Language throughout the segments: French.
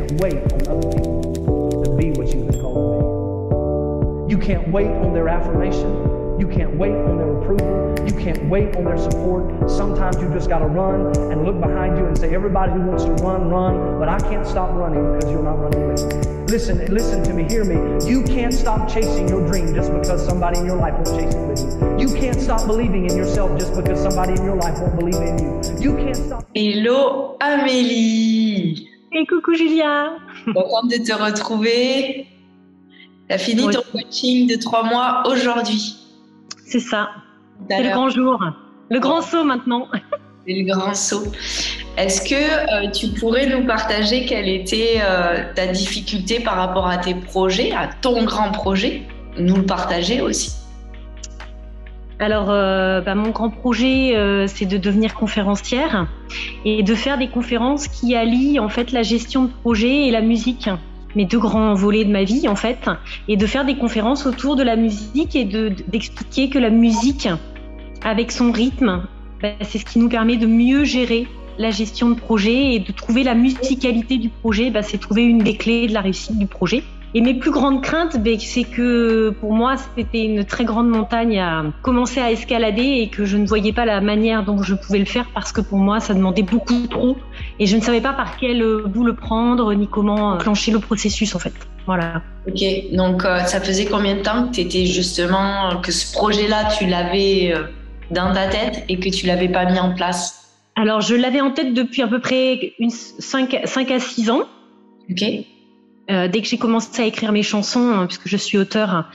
can't wait on other people to be what you've been called to be. You can't wait on their affirmation. You can't wait on their approval. You can't wait on their support. Sometimes you just got to run and look behind you and say, everybody who wants to run, run, but I can't stop running because you're not running with me. Listen to me, hear me. You can't stop chasing your dream just because somebody in your life won't chase it with you. You can't stop believing in yourself just because somebody in your life won't believe in you. You can't stop. Hello Amélie. Et coucou Julia. Contente de te retrouver. T'as fini ton coaching de 3 mois aujourd'hui. C'est ça. C'est le grand jour. Le grand saut maintenant. C'est le grand saut. Est-ce que tu pourrais nous partager quelle était ta difficulté par rapport à tes projets, à ton grand projet? Nous le partager aussi. Alors, mon grand projet, c'est de devenir conférencière et de faire des conférences qui allient en fait la gestion de projet et la musique. Mes 2 grands volets de ma vie en fait, et de faire des conférences autour de la musique et d'expliquer que la musique, avec son rythme, c'est ce qui nous permet de mieux gérer la gestion de projet et de trouver la musicalité du projet, c'est trouver une des clés de la réussite du projet. Et mes plus grandes craintes, c'est que pour moi, c'était une très grande montagne à commencer à escalader et que je ne voyais pas la manière dont je pouvais le faire parce que pour moi, ça demandait beaucoup trop et je ne savais pas par quel bout le prendre ni comment enclencher le processus en fait. Voilà. Ok, donc ça faisait combien de temps que t'étais justement, que ce projet-là, tu l'avais dans ta tête et que tu l'avais pas mis en place? Alors, je l'avais en tête depuis à peu près 5 à 6 ans. Ok. Dès que j'ai commencé à écrire mes chansons, puisque je suis auteure,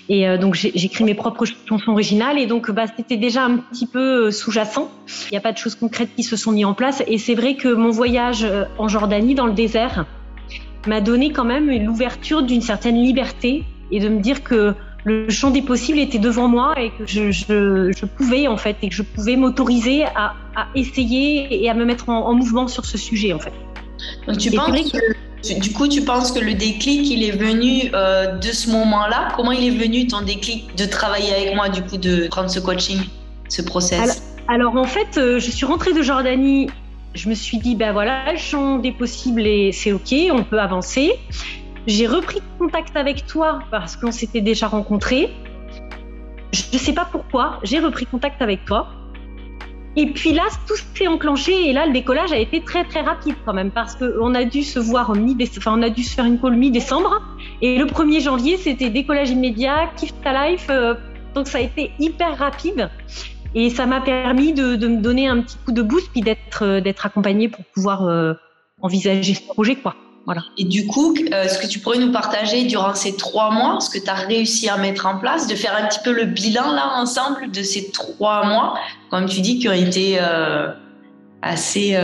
et donc j'écris mes propres chansons originales, et donc c'était déjà un petit peu sous-jacent. Il n'y a pas de choses concrètes qui se sont mises en place, et c'est vrai que mon voyage en Jordanie, dans le désert, m'a donné quand même l'ouverture d'une certaine liberté, et de me dire que le champ des possibles était devant moi, et que je pouvais en fait, et que je pouvais m'autoriser à essayer et à me mettre en mouvement sur ce sujet en fait. Donc tu penses que le déclic, il est venu de ce moment-là? Comment il est venu ton déclic de travailler avec moi, du coup, de prendre ce coaching, ce process? Alors en fait, je suis rentrée de Jordanie, je me suis dit, voilà, le champ des possibles, et c'est ok, on peut avancer. J'ai repris contact avec toi parce qu'on s'était déjà rencontrés. Je ne sais pas pourquoi, j'ai repris contact avec toi. Et puis là, tout s'est enclenché et là, le décollage a été très très rapide quand même parce qu'on a dû se voir on a dû se faire une call mi-décembre et le 1er janvier, c'était décollage immédiat, Kiffe ta life, donc ça a été hyper rapide et ça m'a permis de me donner un petit coup de boost puis d'être accompagnée pour pouvoir envisager ce projet quoi. Voilà. Et du coup, ce que tu pourrais nous partager durant ces 3 mois, ce que tu as réussi à mettre en place, de faire un petit peu le bilan là ensemble de ces 3 mois, comme tu dis, qui ont été assez...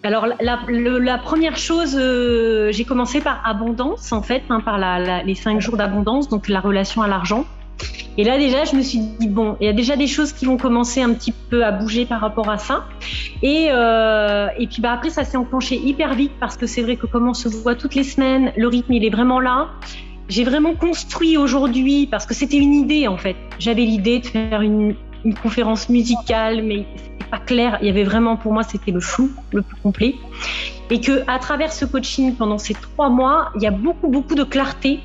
Alors la première chose, j'ai commencé par abondance en fait, par les 5 jours d'abondance, donc la relation à l'argent. Et là déjà, je me suis dit bon, il y a déjà des choses qui vont commencer un petit peu à bouger par rapport à ça. Et puis après, ça s'est enclenché hyper vite parce que c'est vrai que comme on se voit toutes les semaines, le rythme il est vraiment là. J'ai vraiment construit aujourd'hui parce que c'était une idée en fait. J'avais l'idée de faire une conférence musicale, mais c'était pas clair. Il y avait vraiment pour moi c'était le flou le plus complet. Et que à travers ce coaching pendant ces 3 mois, il y a beaucoup de clarté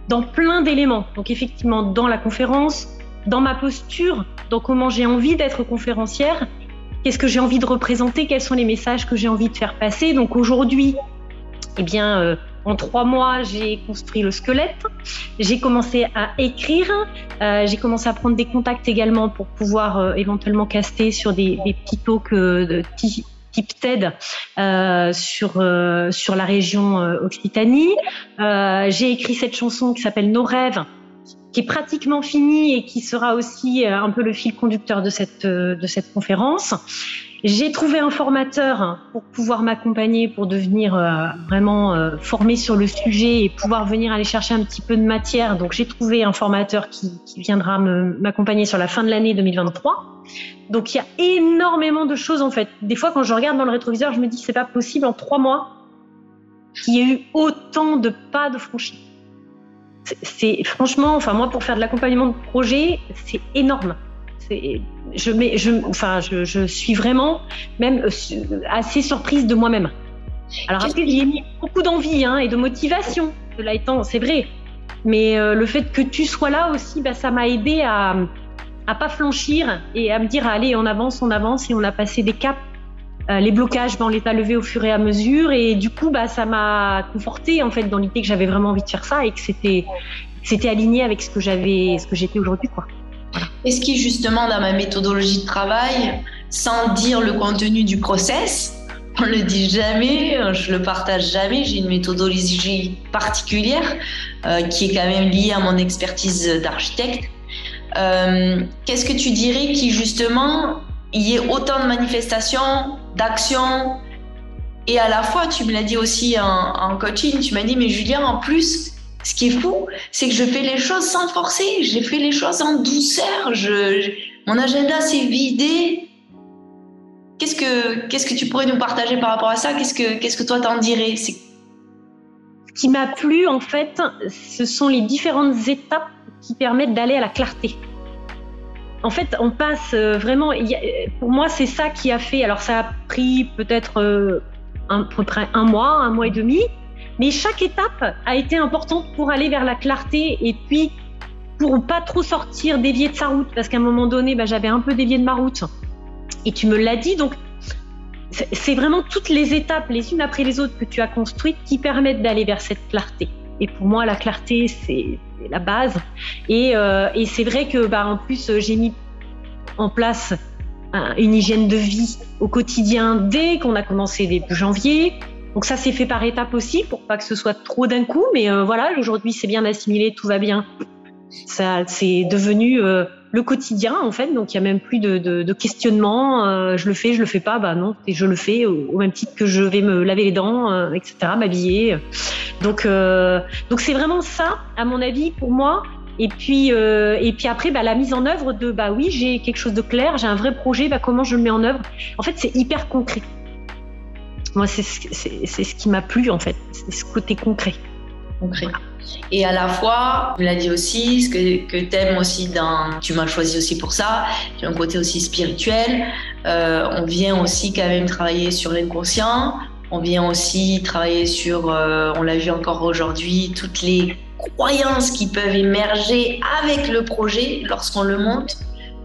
dans plein d'éléments. Donc effectivement, dans la conférence, dans ma posture, dans comment j'ai envie d'être conférencière, qu'est-ce que j'ai envie de représenter, quels sont les messages que j'ai envie de faire passer. Donc aujourd'hui, en 3 mois, j'ai construit le squelette, j'ai commencé à écrire, j'ai commencé à prendre des contacts également pour pouvoir éventuellement caster sur des petits talks type TED sur la région Occitanie. J'ai écrit cette chanson qui s'appelle Nos rêves, qui est pratiquement finie et qui sera aussi un peu le fil conducteur de cette conférence. J'ai trouvé un formateur pour pouvoir m'accompagner, pour devenir vraiment formée sur le sujet et pouvoir venir aller chercher un petit peu de matière. Donc j'ai trouvé un formateur qui viendra m'accompagner sur la fin de l'année 2023. Donc il y a énormément de choses en fait. Des fois quand je regarde dans le rétroviseur, je me dis c'est pas possible en 3 mois qu'il y ait eu autant de pas de franchis. C'est franchement, moi pour faire de l'accompagnement de projet, c'est énorme. Je suis vraiment même assez surprise de moi-même. Alors après, j'y ai mis beaucoup d'envie et de motivation. Cela étant, c'est vrai. Mais le fait que tu sois là aussi, ça m'a aidé à pas flanchir et à me dire allez, on avance et on a passé des caps. Les blocages, on les a levés au fur et à mesure et du coup, ça m'a confortée en fait dans l'idée que j'avais vraiment envie de faire ça et que c'était aligné avec ce que j'étais aujourd'hui, quoi. Voilà. Est-ce qui justement dans ma méthodologie de travail, sans dire le contenu du process, on le dit jamais, je le partage jamais, j'ai une méthodologie particulière qui est quand même liée à mon expertise d'architecte. Qu'est-ce que tu dirais qui justement il y ait autant de manifestations, d'actions et à la fois, tu me l'as dit aussi en coaching, tu m'as dit mais Julien, en plus, ce qui est fou, c'est que je fais les choses sans forcer, j'ai fait les choses en douceur, mon agenda s'est vidé. Qu'est-ce que tu pourrais nous partager par rapport à ça? Qu'est-ce que toi t'en dirais? Ce qui m'a plu en fait, ce sont les différentes étapes qui permettent d'aller à la clarté. En fait, on passe vraiment. Pour moi, c'est ça qui a fait. Alors, ça a pris peut-être à peu près un mois et demi, mais chaque étape a été importante pour aller vers la clarté et puis pour pas trop sortir, dévier de sa route, parce qu'à un moment donné, j'avais un peu dévié de ma route. Et tu me l'as dit, donc c'est vraiment toutes les étapes, les unes après les autres, que tu as construites qui permettent d'aller vers cette clarté. Et pour moi, la clarté, c'est la base. Et c'est vrai que, en plus, j'ai mis en place une hygiène de vie au quotidien dès qu'on a commencé début janvier. Donc ça s'est fait par étapes aussi, pour pas que ce soit trop d'un coup. Mais voilà, aujourd'hui, c'est bien assimilé, tout va bien. Ça, c'est devenu le quotidien, en fait. Donc il y a même plus de questionnement. Je le fais pas. Non, et je le fais au même titre que je vais me laver les dents, etc., m'habiller. Donc c'est vraiment ça, à mon avis, pour moi. Et puis après, la mise en œuvre de oui, j'ai quelque chose de clair, j'ai un vrai projet. comment je le mets en œuvre? En fait, c'est hyper concret. Moi, c'est ce qui m'a plu, en fait. C'est ce côté concret. Voilà. Et à la fois, tu l'as dit aussi, ce que tu aimes aussi tu m'as choisi aussi pour ça, j'ai un côté aussi spirituel. On vient aussi quand même travailler sur l'inconscient. On vient aussi travailler sur, on l'a vu encore aujourd'hui, toutes les croyances qui peuvent émerger avec le projet lorsqu'on le monte,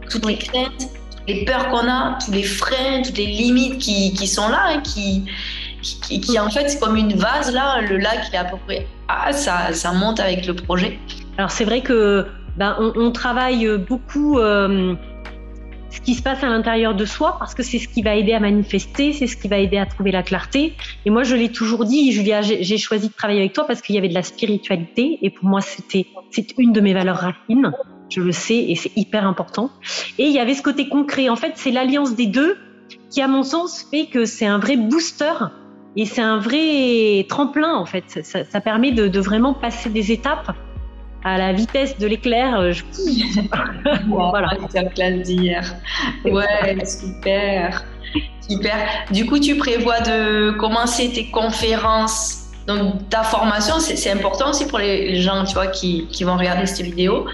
toutes les craintes, les peurs qu'on a, tous les freins, toutes les limites qui sont là, qui en fait, c'est comme une vase là, le lac est à peu près, ça monte avec le projet. Alors c'est vrai que on travaille beaucoup ce qui se passe à l'intérieur de soi, parce que c'est ce qui va aider à manifester, c'est ce qui va aider à trouver la clarté. Et moi, je l'ai toujours dit, Julia, j'ai choisi de travailler avec toi parce qu'il y avait de la spiritualité, et pour moi, c'est une de mes valeurs racines, je le sais, et c'est hyper important. Et il y avait ce côté concret. En fait, c'est l'alliance des deux qui, à mon sens, fait que c'est un vrai booster, et c'est un vrai tremplin, en fait. Ça permet de vraiment passer des étapes à la vitesse de l'éclair. Voilà. C'est la classe d'hier. Ouais, super. Du coup, tu prévois de commencer tes conférences. Donc, ta formation, c'est important aussi pour les gens, tu vois, qui vont regarder cette vidéo.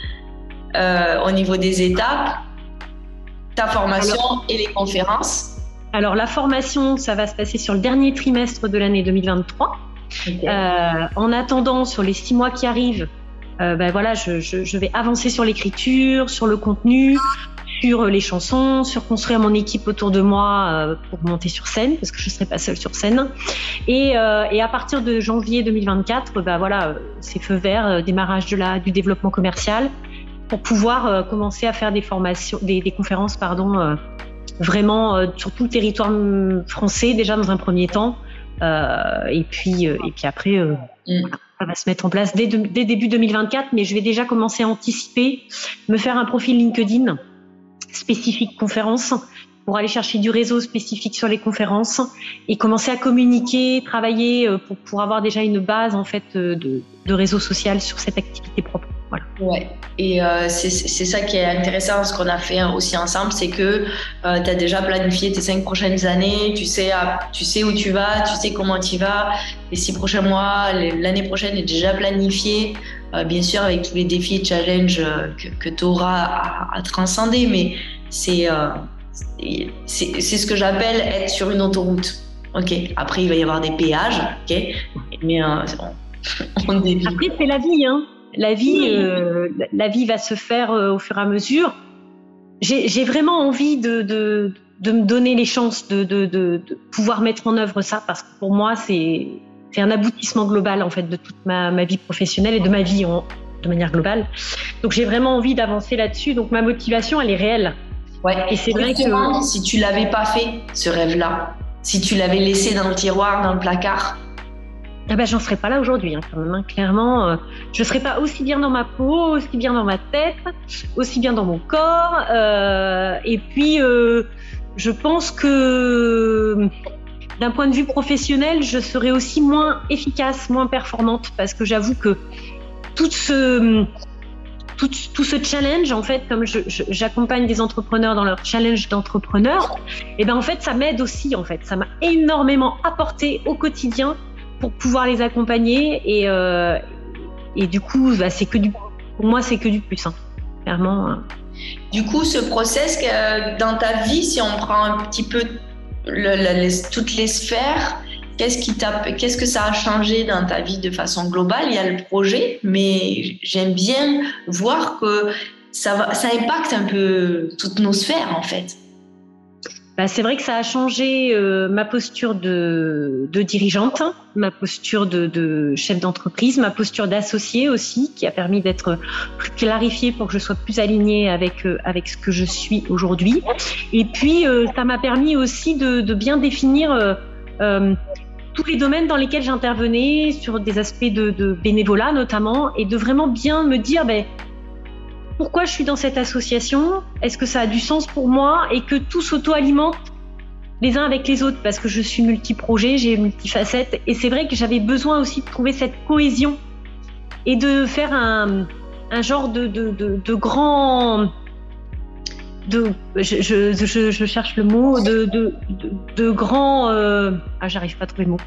Au niveau des étapes, ta formation et les conférences. Alors, la formation, ça va se passer sur le dernier trimestre de l'année 2023. Okay. En attendant, sur les 6 mois qui arrivent, je vais avancer sur l'écriture, sur le contenu, sur les chansons, sur construire mon équipe autour de moi pour monter sur scène, parce que je ne serai pas seule sur scène. Et à partir de janvier 2024, c'est feu vert, démarrage du développement commercial, pour pouvoir commencer à faire des formations, des conférences, vraiment sur tout le territoire français, déjà dans un premier temps. Et puis après, ça va se mettre en place dès début 2024, mais je vais déjà commencer à anticiper, me faire un profil LinkedIn spécifique conférence pour aller chercher du réseau spécifique sur les conférences et commencer à communiquer, travailler pour avoir déjà une base en fait de réseau social sur cette activité propre. Voilà. Ouais. Et c'est ça qui est intéressant, ce qu'on a fait aussi ensemble, c'est que tu as déjà planifié tes 5 prochaines années, tu sais où tu vas, tu sais comment tu y vas, les 6 prochains mois, l'année prochaine est déjà planifiée, bien sûr avec tous les défis et challenges que tu auras à transcender, mais c'est ce que j'appelle être sur une autoroute. Ok. Après, il va y avoir des péages. Ok. Mais on débute. Après, c'est la vie, hein. La vie va se faire au fur et à mesure. J'ai vraiment envie de me donner les chances de pouvoir mettre en œuvre ça, parce que pour moi, c'est un aboutissement global en fait de toute ma vie professionnelle et de ma vie de manière globale. Donc j'ai vraiment envie d'avancer là-dessus. Donc ma motivation, elle est réelle. Ouais. Et c'est vrai que si tu l'avais pas fait, ce rêve-là, si tu l'avais laissé dans le tiroir, dans le placard, j'en serais pas là aujourd'hui, hein, quand même, hein. Clairement, je serais pas aussi bien dans ma peau, aussi bien dans ma tête, aussi bien dans mon corps. Et puis, je pense que d'un point de vue professionnel, je serais aussi moins efficace, moins performante, parce que j'avoue que tout ce challenge, en fait, comme j'accompagne des entrepreneurs dans leur challenge d'entrepreneur, et en fait, ça m'aide aussi, en fait. Ça m'a énormément apporté au quotidien pour pouvoir les accompagner et du coup, pour moi, c'est que du plus, hein, clairement. Du coup, ce process dans ta vie, si on prend un petit peu toutes les sphères, qu'est-ce que ça a changé dans ta vie de façon globale? Il y a le projet, mais j'aime bien voir que ça impacte un peu toutes nos sphères, en fait. C'est vrai que ça a changé ma posture de dirigeante, ma posture de chef d'entreprise, ma posture d'associée aussi, qui a permis d'être plus clarifiée pour que je sois plus alignée avec ce que je suis aujourd'hui. Et puis, ça m'a permis aussi de bien définir tous les domaines dans lesquels j'intervenais, sur des aspects de bénévolat notamment, et de vraiment bien me dire pourquoi je suis dans cette association, est-ce que ça a du sens pour moi, et que tout s'auto-alimente les uns avec les autres, parce que je suis multi-projet, j'ai multifacettes, et c'est vrai que j'avais besoin aussi de trouver cette cohésion et de faire un genre de grand... je cherche le mot, de grand... j'arrive pas à trouver le mot.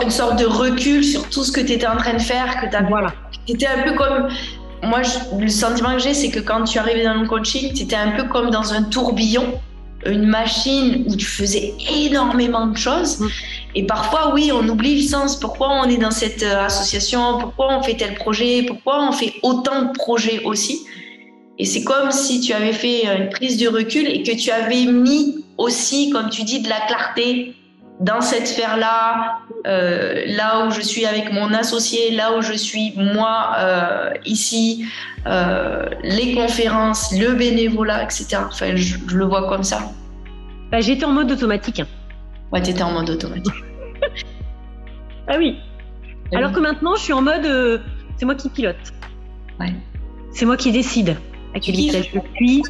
Une sorte de recul sur tout ce que tu étais en train de faire, que tu Voilà. C'était un peu comme... Moi, le sentiment que j'ai, c'est que quand tu arrivais dans le coaching, tu étais un peu comme dans un tourbillon, une machine où tu faisais énormément de choses. Et parfois, oui, on oublie le sens. Pourquoi on est dans cette association? Pourquoi on fait tel projet? Pourquoi on fait autant de projets aussi? Et c'est comme si tu avais fait une prise de recul et que tu avais mis aussi, comme tu dis, de la clarté dans cette sphère-là, là où je suis avec mon associé, là où je suis moi ici, les conférences, le bénévolat, etc. Enfin, je le vois comme ça. J'étais en mode automatique. Hein. Ouais, t'étais en mode automatique. Ah oui. Alors que maintenant, je suis en mode, c'est moi qui pilote. Ouais. C'est moi qui décide à quelle vitesse je suis.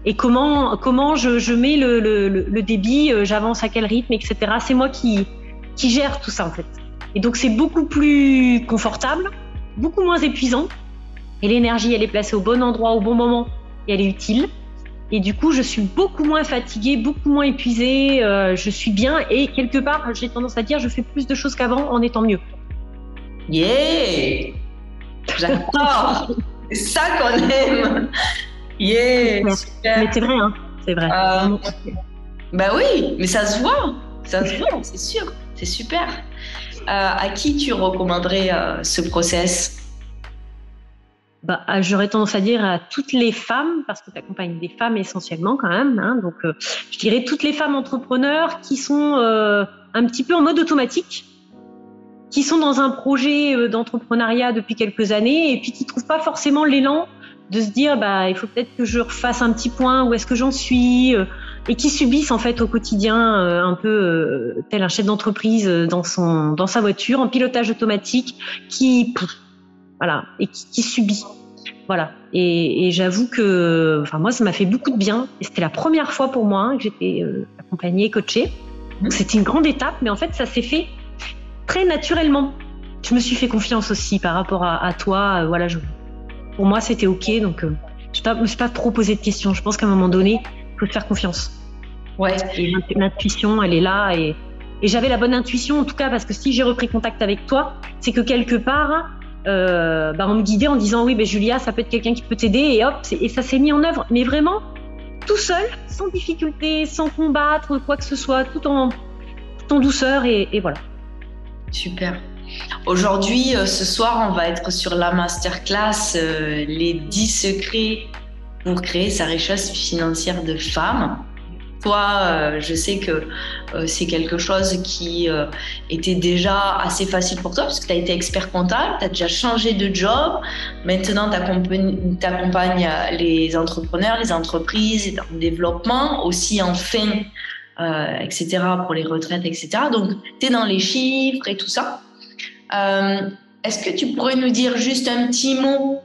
Et comment je mets le débit, j'avance à quel rythme, etc. C'est moi qui gère tout ça, en fait. Et donc, c'est beaucoup plus confortable, beaucoup moins épuisant. Et l'énergie, elle est placée au bon endroit, au bon moment, et elle est utile. Et du coup, je suis beaucoup moins fatiguée, beaucoup moins épuisée, je suis bien. Et quelque part, j'ai tendance à dire, je fais plus de choses qu'avant en étant mieux. Yeah! J'adore! C'est ça qu'on aime! Yeah, super. Mais c'est vrai, hein, c'est vrai. Oui, mais ça se voit, c'est sûr, c'est super. À qui tu recommanderais ce process? J'aurais tendance à dire à toutes les femmes, parce que tu accompagnes des femmes essentiellement quand même, hein, donc je dirais toutes les femmes entrepreneurs qui sont un petit peu en mode automatique, qui sont dans un projet d'entrepreneuriat depuis quelques années et puis qui trouvent pas forcément l'élan de se dire il faut peut-être que je refasse un petit point, où est-ce que j'en suis, et qui subissent en fait au quotidien un peu tel un chef d'entreprise dans sa voiture en pilotage automatique qui subit. Voilà. Et j'avoue que moi ça m'a fait beaucoup de bien, et c'était la première fois pour moi que j'étais accompagnée, coachée. Donc c'était une grande étape, mais en fait ça s'est fait très naturellement. Je me suis fait confiance aussi par rapport à toi, pour moi, c'était OK. Donc, je ne me suis pas trop posé de questions. Je pense qu'à un moment donné, il faut se faire confiance. Ouais. Et l'intuition, elle est là. Et j'avais la bonne intuition, en tout cas, parce que si j'ai repris contact avec toi, c'est que quelque part, on me guidait en disant oui, Julia, ça peut être quelqu'un qui peut t'aider. Et hop, et ça s'est mis en œuvre. Mais vraiment, tout seul, sans difficulté, sans combattre quoi que ce soit, tout en en douceur et voilà. Super. Aujourd'hui, ce soir, on va être sur la masterclass les 10 secrets pour créer sa richesse financière de femme. Toi, je sais que c'est quelque chose qui était déjà assez facile pour toi parce que tu as été expert comptable, tu as déjà changé de job. Maintenant, tu accompagnes les entrepreneurs, les entreprises dans le développement, aussi en fin, etc., pour les retraites, etc. Donc, tu es dans les chiffres et tout ça. Est-ce que tu pourrais nous dire juste un petit mot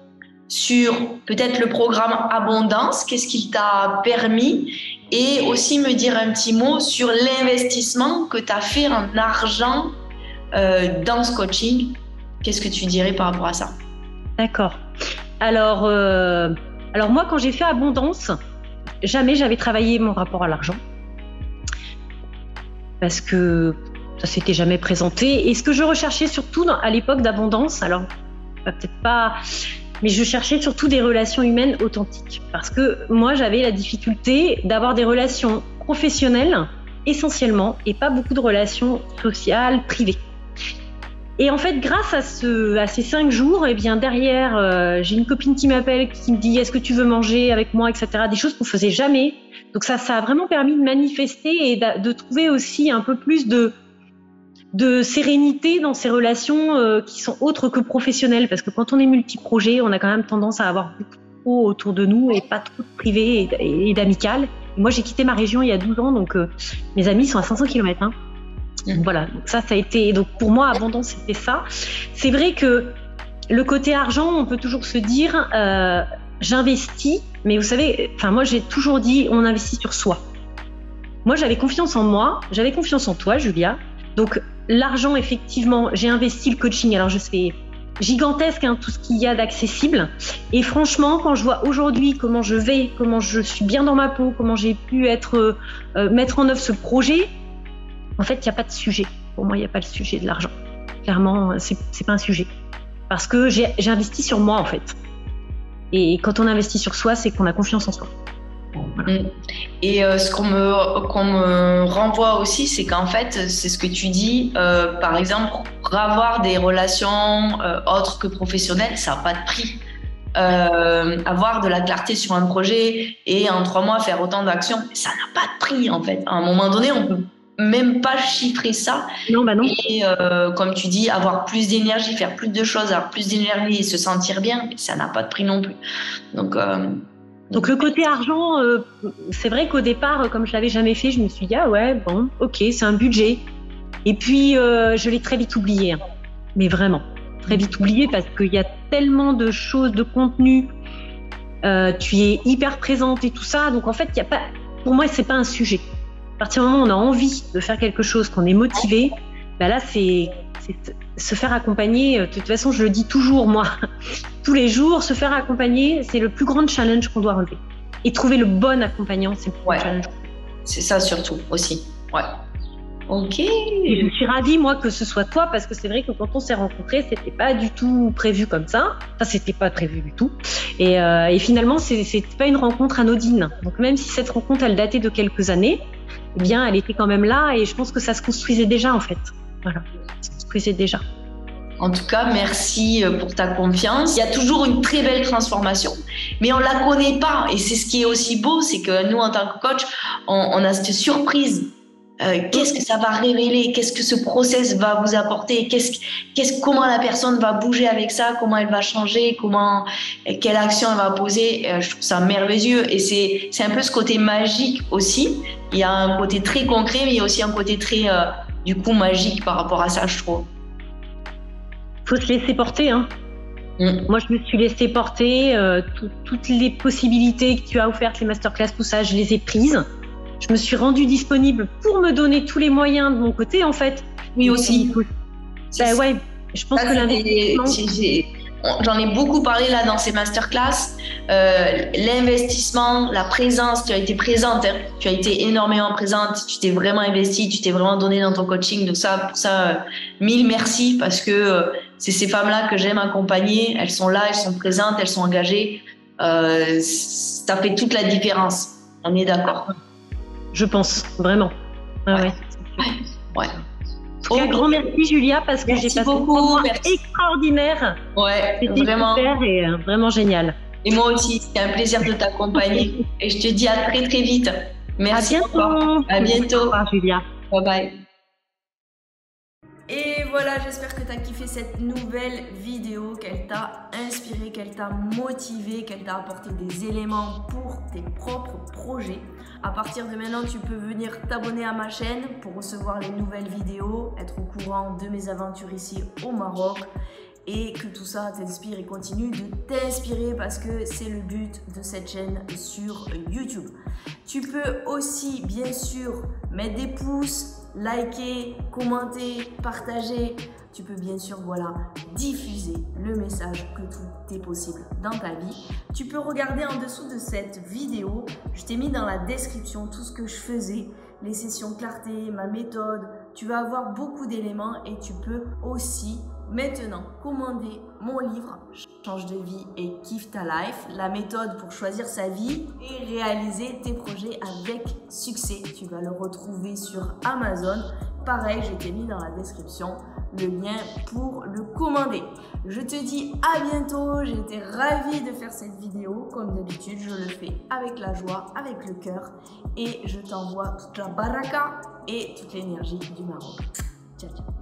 sur peut-être le programme Abondance, qu'est-ce qu'il t'a permis, et aussi me dire un petit mot sur l'investissement que tu as fait en argent dans ce coaching. Qu'est-ce que tu dirais par rapport à ça? D'accord. Alors moi, quand j'ai fait Abondance, jamais j'avais travaillé mon rapport à l'argent parce que ça s'était jamais présenté. Et ce que je recherchais surtout à l'époque d'Abondance, alors peut-être pas, mais je cherchais surtout des relations humaines authentiques. Parce que moi, j'avais la difficulté d'avoir des relations professionnelles essentiellement et pas beaucoup de relations sociales, privées. Et en fait, grâce à ces 5 jours, eh bien derrière, j'ai une copine qui m'appelle, qui me dit « Est-ce que tu veux manger avec moi ?» etc. Des choses qu'on faisait jamais. Donc ça a vraiment permis de manifester et de trouver aussi un peu plus de sérénité dans ces relations qui sont autres que professionnelles. Parce que quand on est multi-projet, on a quand même tendance à avoir beaucoup trop autour de nous et pas trop de privé et d'amical. Moi, j'ai quitté ma région il y a 12 ans, donc mes amis sont à 500 km. Hein. Donc, voilà, donc ça a été... Donc pour moi, Abondance, c'était ça. C'est vrai que le côté argent, on peut toujours se dire j'investis, mais vous savez, moi j'ai toujours dit on investit sur soi. Moi, j'avais confiance en moi, j'avais confiance en toi, Julia. Donc l'argent, effectivement, j'ai investi le coaching. Alors je sais, gigantesque, hein, tout ce qu'il y a d'accessible. Et franchement, quand je vois aujourd'hui comment je suis bien dans ma peau, comment j'ai pu mettre en œuvre ce projet, en fait, il n'y a pas de sujet. Pour moi, il n'y a pas le sujet de l'argent. Clairement, c'est pas un sujet. Parce que j'ai investi sur moi, en fait. Et quand on investit sur soi, c'est qu'on a confiance en soi. Voilà. Et ce qu'on me renvoie aussi, c'est qu'en fait, c'est ce que tu dis, par exemple, pour avoir des relations autres que professionnelles, ça n'a pas de prix. Avoir de la clarté sur un projet et en 3 mois faire autant d'actions, ça n'a pas de prix en fait. À un moment donné, on peut même pas chiffrer ça. Non, bah non. Et comme tu dis, avoir plus d'énergie, faire plus de choses, avoir plus d'énergie et se sentir bien, ça n'a pas de prix non plus. Donc le côté argent, c'est vrai qu'au départ, comme je l'avais jamais fait, je me suis dit ah ouais, bon, ok, c'est un budget. Et puis je l'ai très vite oublié, hein. Mais vraiment très vite oublié parce qu'il y a tellement de choses, de contenu. Tu es hyper présente et tout ça, donc en fait, il y a pas. Pour moi, c'est pas un sujet. À partir du moment où on a envie de faire quelque chose, qu'on est motivé, bah là, c'est se faire accompagner. De toute façon, je le dis toujours, moi, tous les jours, se faire accompagner, c'est le plus grand challenge qu'on doit relever. Et trouver le bon accompagnant, c'est le plus grand challenge. C'est ça surtout aussi. Ouais. Ok. Et je suis ravie, moi, que ce soit toi, parce que c'est vrai que quand on s'est rencontrés, c'était pas du tout prévu comme ça. Enfin, c'était pas prévu du tout. Et finalement, c'est pas une rencontre anodine. Donc, même si cette rencontre, elle datait de quelques années, eh bien, elle était quand même là. Et je pense que ça se construisait déjà, en fait. Voilà. Ça se construisait déjà. En tout cas, merci pour ta confiance. Il y a toujours une très belle transformation, mais on la connaît pas. Et c'est ce qui est aussi beau, c'est que nous, en tant que coach, on a cette surprise. Qu'est-ce que ça va révéler? Qu'est-ce que ce process va vous apporter? Comment la personne va bouger avec ça? Comment elle va changer? Quelle action elle va poser? Je trouve ça merveilleux. Et c'est un peu ce côté magique aussi. Il y a un côté très concret, mais il y a aussi un côté très, du coup, magique par rapport à ça, je trouve. Faut se laisser porter, hein. Moi, je me suis laissée porter. Toutes les possibilités que tu as offertes, les masterclass, tout ça, je les ai prises. Je me suis rendue disponible pour me donner tous les moyens de mon côté, en fait. Oui, aussi. Ouais, je pense que l'investissement... J'en ai beaucoup parlé là dans ces masterclass. L'investissement, la présence, tu as été présente, hein. Tu as été énormément présente, tu t'es vraiment investie, tu t'es vraiment donnée dans ton coaching. Donc pour ça, mille merci parce que c'est ces femmes-là que j'aime accompagner. Elles sont là, elles sont présentes, elles sont engagées. Ça fait toute la différence. On est d'accord. Je pense, vraiment. Ouais. Ouais. En tout cas, grand merci Julia, parce que j'ai passé beaucoup, 3 mois extraordinaires. Ouais, c'était vraiment. Super et vraiment génial. Et moi aussi, c'était un plaisir de t'accompagner. Et je te dis à très très vite. Merci. À bientôt. À bientôt. Au revoir Julia. Bye bye. Et voilà, j'espère que tu as kiffé cette nouvelle vidéo, qu'elle t'a inspiré, qu'elle t'a motivé, qu'elle t'a apporté des éléments pour tes propres projets. À partir de maintenant, tu peux venir t'abonner à ma chaîne pour recevoir les nouvelles vidéos, être au courant de mes aventures ici au Maroc et que tout ça t'inspire et continue de t'inspirer parce que c'est le but de cette chaîne sur YouTube. Tu peux aussi, bien sûr, mettre des pouces, liker, commenter, partager. Tu peux bien sûr, voilà, diffuser le message que tout est possible dans ta vie. Tu peux regarder en dessous de cette vidéo. Je t'ai mis dans la description tout ce que je faisais, les sessions clarté, ma méthode. Tu vas avoir beaucoup d'éléments et tu peux aussi maintenant commander mon livre Change de vie et kiffe ta life, la méthode pour choisir sa vie et réaliser tes projets avec succès. Tu vas le retrouver sur Amazon. Pareil, je t'ai mis dans la description le lien pour le commander. Je te dis à bientôt. J'ai été ravie de faire cette vidéo. Comme d'habitude, je le fais avec la joie, avec le cœur et je t'envoie toute la baraka et toute l'énergie du Maroc. Ciao, ciao.